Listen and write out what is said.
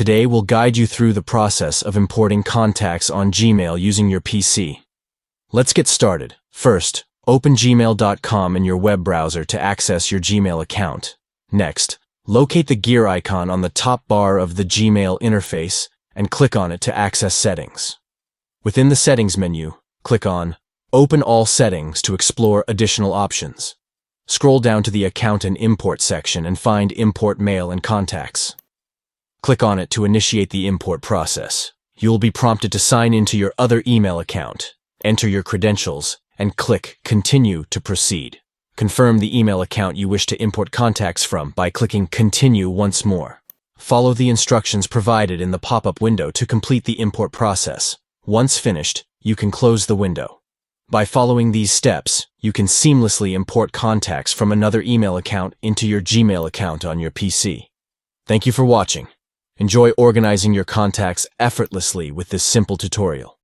Today we'll guide you through the process of importing contacts on Gmail using your PC. Let's get started. First, open gmail.com in your web browser to access your Gmail account. Next, locate the gear icon on the top bar of the Gmail interface and click on it to access settings. Within the settings menu, click on Open All Settings to explore additional options. Scroll down to the Account and Import section and find Import Mail and Contacts. Click on it to initiate the import process. You'll be prompted to sign into your other email account, enter your credentials, and click Continue to proceed. Confirm the email account you wish to import contacts from by clicking Continue once more. Follow the instructions provided in the pop-up window to complete the import process. Once finished, you can close the window. By following these steps, you can seamlessly import contacts from another email account into your Gmail account on your PC. Thank you for watching. Enjoy organizing your contacts effortlessly with this simple tutorial.